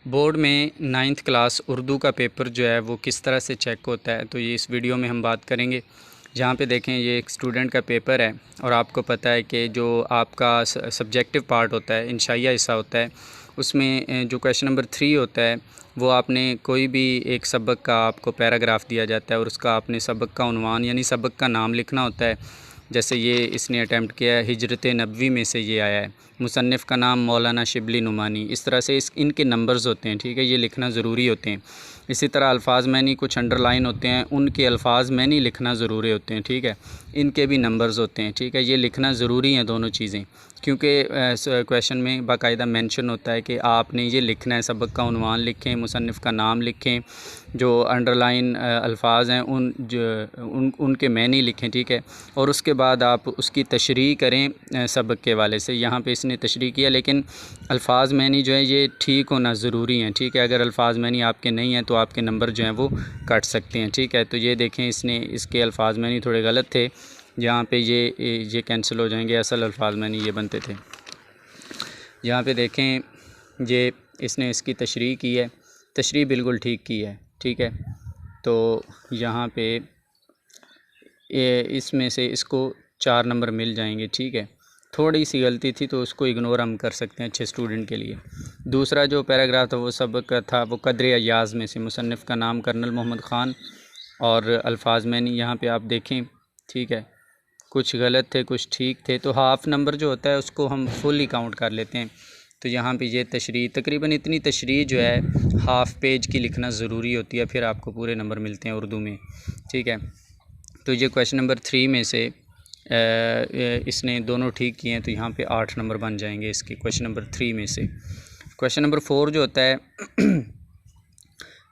Board में 9th class Urdu का paper जो है वो किस तरह से चेक होता है, तो ये इस वीडियो में हम बात करेंगे। जहाँ पे देखें ये एक स्टूडेंट का पेपर है और आपको पता है कि जो आपका सब्जेक्टिव पार्ट होता है, इंशाइया हिस्सा होता है, उसमें जो क्वेश्चन नंबर 3 होता है वो आपने कोई भी एक सबक का आपको पैराग्राफ दिया जाता है और उसका आपने सबक का उन्वान यानी सबक का नाम लिखना होता है। जैसे ये इसने अटैम्प्ट किया है, हिजरत नबवी में से ये आया है, मुसन्निफ़ का नाम मौलाना शिबली नुमानी। इस तरह से इनके नंबर्स होते हैं, ठीक है, ये लिखना ज़रूरी होते हैं। इसी तरह अल्फाज मैनी कुछ अंडरलाइन होते हैं, उनके अल्फाज मैनी लिखना ज़रूरी होते हैं, ठीक है, इनके भी नंबर्स होते हैं, ठीक है, ये लिखना ज़रूरी हैं दोनों चीज़ें, क्योंकि क्वेश्चन में बाकायदा मेंशन होता है कि आपने ये लिखना है, सबक का उन्वान लिखें, मुसन्निफ़ का नाम लिखें, जो अंडरलाइन अल्फाज हैं उनके मैनी लिखें, ठीक है, और उसके बाद आप उसकी तशरीह करें सबक के वाले से। यहाँ पे इसने तशरीह किया, लेकिन अल्फाज मैनी जो है ये ठीक होना ज़रूरी हैं, ठीक है, अगर अल्फाज मैनी आपके नहीं हैं तो आपके नंबर जो हैं वो कट सकते हैं, ठीक है। तो ये देखें इसने इसके अल्फाज मैनी थोड़े गलत थे, यहाँ पे ये कैंसिल हो जाएंगे, असल अल्फाज मैनी ये बनते थे। यहाँ पे देखें ये इसने इसकी तशरीह की है, तशरीह बिल्कुल ठीक की है, ठीक है। तो यहाँ पे इसमें से इसको 4 नंबर मिल जाएंगे, ठीक है। थोड़ी सी गलती थी तो उसको इग्नोर हम कर सकते हैं अच्छे स्टूडेंट के लिए। दूसरा जो पैराग्राफ था वो सबक का था, वो कद्र अयाज़ में से मुसन्निफ़ का नाम कर्नल मोहम्मद ख़ान और अल्फाज मैनी यहाँ पे आप देखें, ठीक है, कुछ गलत थे कुछ ठीक थे, तो हाफ़ नंबर जो होता है उसको हम फुल काउंट कर लेते हैं। तो यहाँ पे ये तशरीह तकरीबन इतनी तशरीह जो है हाफ़ पेज की लिखना ज़रूरी होती है, फिर आपको पूरे नंबर मिलते हैं उर्दू में, ठीक है। तो ये क्वेश्चन नंबर 3 में से इसने दोनों ठीक किए हैं, तो यहाँ पे 8 नंबर बन जाएंगे इसके क्वेश्चन नंबर 3 में से। क्वेश्चन नंबर 4 जो होता है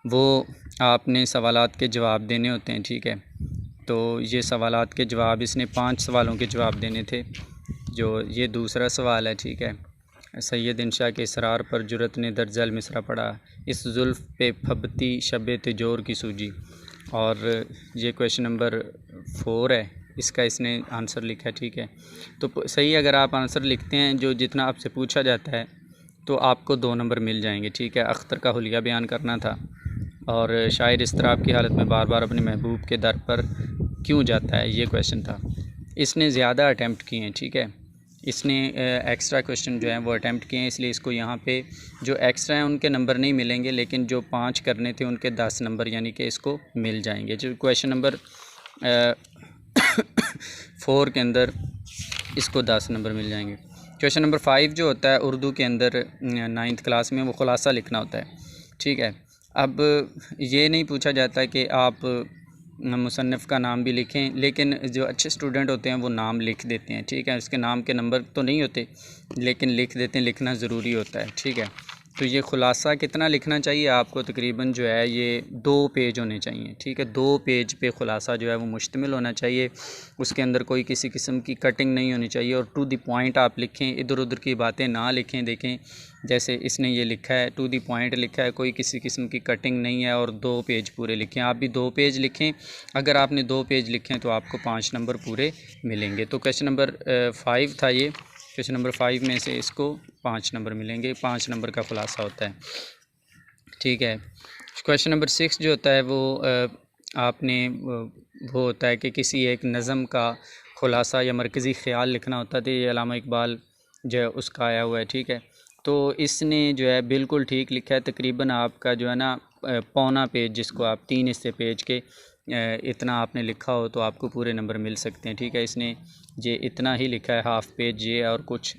वो आपने सवालात के जवाब देने होते हैं, ठीक है। तो ये सवालात के जवाब इसने 5 सवालों के जवाब देने थे। जो ये दूसरा सवाल है, ठीक है, सैयद इंशा के इसरार पर जुरत ने दर्जल मिसरा पढ़ा, इस जुल्फ़ पे फबती शब तिजोर की सूजी। और ये क्वेश्चन नंबर 4 है, इसका इसने आंसर लिखा है, ठीक है। तो सही अगर आप आंसर लिखते हैं जो जितना आपसे पूछा जाता है तो आपको 2 नंबर मिल जाएंगे, ठीक है। अख्तर का हुलिया बयान करना था और शायर इस्तराब की हालत में बार बार अपने महबूब के दर पर क्यों जाता है, ये क्वेश्चन था। इसने ज़्यादा अटैम्प्ट किए हैं, ठीक है, इसने एक्स्ट्रा क्वेश्चन जो हैं वो अटैम्प्ट किए हैं, इसलिए इसको यहाँ पे जो एक्स्ट्रा हैं उनके नंबर नहीं मिलेंगे, लेकिन जो 5 करने थे उनके 10 नंबर यानी कि इसको मिल जाएंगे। जो क्वेश्चन नंबर 4 के अंदर इसको 10 नंबर मिल जाएंगे। क्वेश्चन नंबर 5 जो होता है उर्दू के अंदर 9th क्लास में, वो खुलासा लिखना होता है, ठीक है। अब ये नहीं पूछा जाता कि आप मुसन्निफ़ का नाम भी लिखें, लेकिन जो अच्छे स्टूडेंट होते हैं वो नाम लिख देते हैं, ठीक है। उसके नाम के नंबर तो नहीं होते लेकिन लिख देते हैं, लिखना ज़रूरी होता है, ठीक है। तो ये खुलासा कितना लिखना चाहिए आपको, तकरीबन जो है ये 2 पेज होने चाहिए, ठीक है। 2 पेज पे खुलासा जो है वो मुश्तमिल होना चाहिए, उसके अंदर कोई किसी किस्म की कटिंग नहीं होनी चाहिए और टू द पॉइंट आप लिखें, इधर उधर की बातें ना लिखें। देखें जैसे इसने ये लिखा है, टू द पॉइंट लिखा है, कोई किसी किस्म की कटिंग नहीं है, और 2 पेज पूरे लिखें। आप भी 2 पेज लिखें, अगर आपने 2 पेज लिखें तो आपको 5 नंबर पूरे मिलेंगे। तो क्वेश्चन नंबर 5 था ये, क्वेश्चन नंबर 5 में से इसको 5 नंबर मिलेंगे, 5 नंबर का खुलासा होता है, ठीक है। क्वेश्चन नंबर 6 जो होता है वो आपने वो होता है कि किसी एक नज़म का खुलासा या मरकज़ी ख़्याल लिखना होता है, तो ये अल्लामा इकबाल जो है उसका आया हुआ है, ठीक है। तो इसने जो है बिल्कुल ठीक लिखा है, तकरीबन आपका जो है ना पौना पेज, जिसको आप 3 हिस्से पेज के इतना आपने लिखा हो तो आपको पूरे नंबर मिल सकते हैं, ठीक है। इसने ये इतना ही लिखा है, हाफ़ पेज ये और कुछ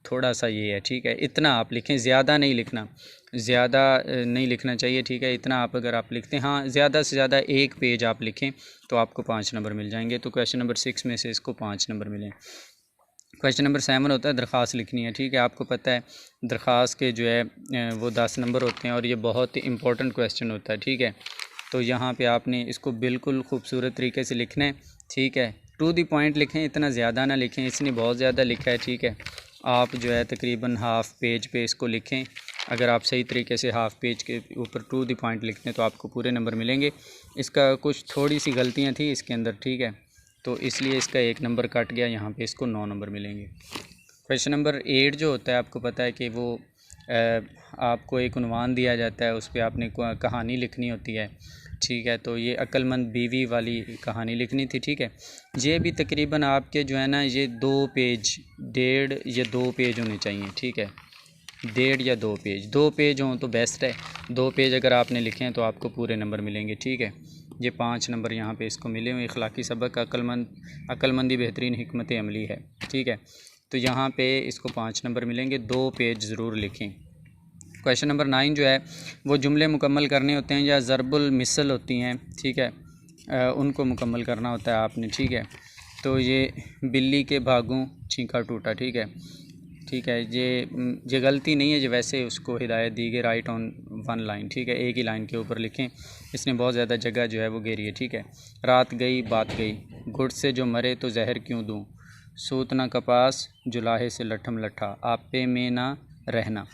थोड़ा सा ये है, ठीक है। इतना आप लिखें, ज़्यादा नहीं लिखना, ज़्यादा नहीं लिखना चाहिए, ठीक है। इतना आप अगर आप लिखते हैं, हाँ ज़्यादा से ज़्यादा 1 पेज आप लिखें तो आपको 5 नंबर मिल जाएंगे। तो क्वेश्चन नंबर 6 में से इसको 5 नंबर मिले। क्वेश्चन नंबर 7 होता है दरख्वास्त लिखनी है, ठीक है। आपको पता है दरख्वास्त के जो है वो 10 नंबर होते हैं और ये बहुत ही इंपॉर्टेंट क्वेश्चन होता है, ठीक है। तो यहाँ पे आपने इसको बिल्कुल खूबसूरत तरीके से लिखना है, ठीक है। टू दी पॉइंट लिखें, इतना ज़्यादा ना लिखें, इसने बहुत ज़्यादा लिखा है, ठीक है। आप जो है तकरीबन हाफ़ पेज पे इसको लिखें, अगर आप सही तरीके से हाफ़ पेज के ऊपर टू दी पॉइंट लिखते हैं तो आपको पूरे नंबर मिलेंगे। इसका कुछ थोड़ी सी गलतियाँ थी इसके अंदर, ठीक है, तो इसलिए इसका 1 नंबर कट गया, यहाँ पे इसको 9 नंबर मिलेंगे। क्वेश्चन नंबर 8 जो होता है आपको पता है कि वो आपको एक उन्वान दिया जाता है, उस पर आपने कहानी लिखनी होती है, ठीक है। तो ये अक्लमंद बीवी वाली कहानी लिखनी थी, ठीक है। ये भी तकरीबन आपके जो है ना, ये 2 पेज, 1.5 या 2 पेज होने चाहिए, ठीक है। 1.5 या 2 पेज हों तो बेस्ट है। 2 पेज अगर आपने लिखे हैं तो आपको पूरे नंबर मिलेंगे, ठीक है। ये 5 नंबर यहाँ पे इसको मिले हुए। अखलाकी सबक, अक्लमंदी बेहतरीन हिकमत अमली है, ठीक है। तो यहाँ पे इसको 5 नंबर मिलेंगे। 2 पेज ज़रूर लिखें। क्वेश्चन नंबर 9 जो है वो जुमले मुकम्मल करने होते हैं या ज़रबुल मिसल होती हैं, ठीक है, उनको मुकम्मल करना होता है आपने, ठीक है। तो ये बिल्ली के भागों छींका टूटा, ठीक है, ठीक है। ये गलती नहीं है, जो वैसे उसको हिदायत दी गई, राइट ऑन 1 लाइन, ठीक है। एक ही लाइन के ऊपर लिखें, इसने बहुत ज़्यादा जगह जो है वो घेरी है, ठीक है। रात गई बात गई, गुड़ से जो मरे तो जहर क्यों दूँ, सूत ना कपास जुलाहे से लठम लठा, आपे में ना रहना।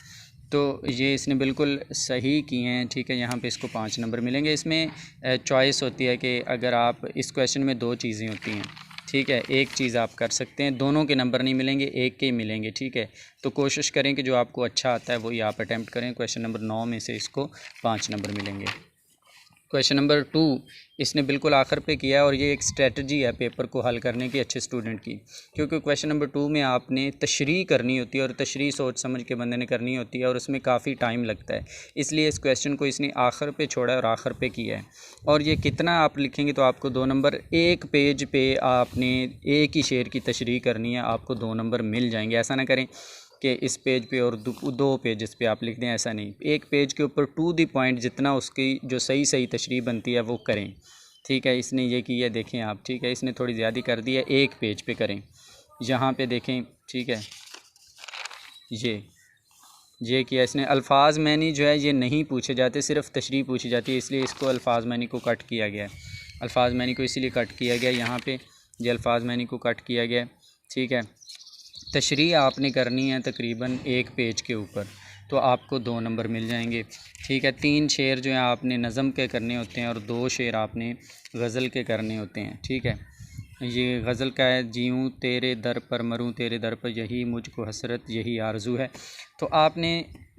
तो ये इसने बिल्कुल सही किए हैं, ठीक है। यहाँ पे इसको 5 नंबर मिलेंगे। इसमें चॉइस होती है कि अगर आप, इस क्वेश्चन में 2 चीज़ें होती हैं, ठीक है। एक चीज़ आप कर सकते हैं, दोनों के नंबर नहीं मिलेंगे, एक के ही मिलेंगे, ठीक है। तो कोशिश करें कि जो आपको अच्छा आता है वही आप अटैम्प्ट करें। क्वेश्चन नंबर 9 में से इसको 5 नंबर मिलेंगे। क्वेश्चन नंबर 2 इसने बिल्कुल आखिर पे किया है, और ये एक स्ट्रेटजी है पेपर को हल करने की अच्छे स्टूडेंट की, क्योंकि क्वेश्चन नंबर 2 में आपने तशरीह करनी होती है, और तशरीह सोच समझ के बंदे ने करनी होती है, और उसमें काफ़ी टाइम लगता है। इसलिए इस क्वेश्चन को इसने आखिर पे छोड़ा है और आखिर पे किया है। और ये कितना आप लिखेंगे तो आपको 2 नंबर, एक पेज पे आपने एक ही शेर की तशरीह करनी है, आपको 2 नंबर मिल जाएंगे। ऐसा ना करें कि इस पेज पे और 2 पेजेस पे आप लिख दें, ऐसा नहीं। एक पेज के ऊपर टू द पॉइंट जितना उसकी जो सही तशरीह बनती है वो करें, ठीक है। इसने ये किया, देखें आप, ठीक है। इसने थोड़ी ज़्यादा कर दी है, एक पेज पे करें। यहाँ पे देखें, ठीक है, ये किया इसने। अल्फाज मैनी जो है ये नहीं पूछे जाते, सिर्फ तशरीह पूछी जाती है, इसलिए इसको अल्फाज मैनी को कट किया गया है। अल्फाज मैनी को इसीलिए कट किया गया, यहाँ पे ये अल्फाज मैनी को कट किया गया, ठीक है। तशरीह आपने करनी है तकरीबन एक पेज के ऊपर, तो आपको 2 नंबर मिल जाएंगे, ठीक है। 3 शेर जो है आपने नज़म के करने होते हैं, और 2 शेर आपने गज़ल के करने होते हैं, ठीक है। ये गज़ल का है, जीऊँ तेरे दर पर मरूँ तेरे दर पर, यही मुझको हसरत यही आरज़ू है। तो आपने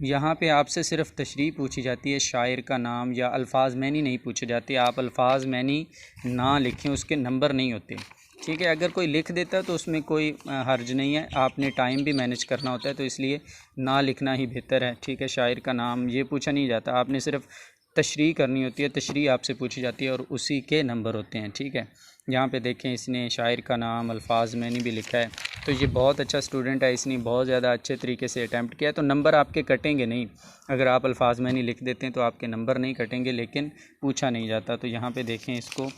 यहाँ पे आपसे सिर्फ तशरीह पूछी जाती है, शायर का नाम या अल्फाज मैनी नहीं पूछे जाते। आप अल्फाज मैनी ना लिखें, उसके नंबर नहीं होते, ठीक है। अगर कोई लिख देता है तो उसमें कोई हर्ज नहीं है, आपने टाइम भी मैनेज करना होता है, तो इसलिए ना लिखना ही बेहतर है, ठीक है। शायर का नाम ये पूछा नहीं जाता, आपने सिर्फ तशरीह करनी होती है, तशरीह आपसे पूछी जाती है और उसी के नंबर होते हैं, ठीक है। यहाँ पे देखें, इसने शायर का नाम अल्फाज मैंने भी लिखा है, तो ये बहुत अच्छा स्टूडेंट है, इसने बहुत ज़्यादा अच्छे तरीके से अटैम्प्ट किया। तो नंबर आपके कटेंगे नहीं, अगर आप अल्फाज मैंने लिख देते हैं तो आपके नंबर नहीं कटेंगे, लेकिन पूछा नहीं जाता। तो यहाँ पे देखें, इसको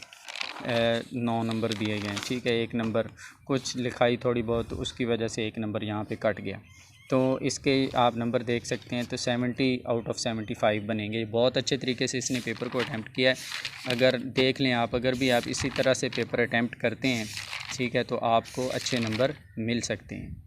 9 नंबर दिए गए हैं, ठीक है। 1 नंबर कुछ लिखाई थोड़ी बहुत, उसकी वजह से 1 नंबर यहाँ पे कट गया। तो इसके आप नंबर देख सकते हैं, तो 70 आउट ऑफ 75 बनेंगे। बहुत अच्छे तरीके से इसने पेपर को अटैम्प्ट किया है। अगर देख लें आप, अगर भी आप इसी तरह से पेपर अटैम्प्ट करते हैं, ठीक है, तो आपको अच्छे नंबर मिल सकते हैं।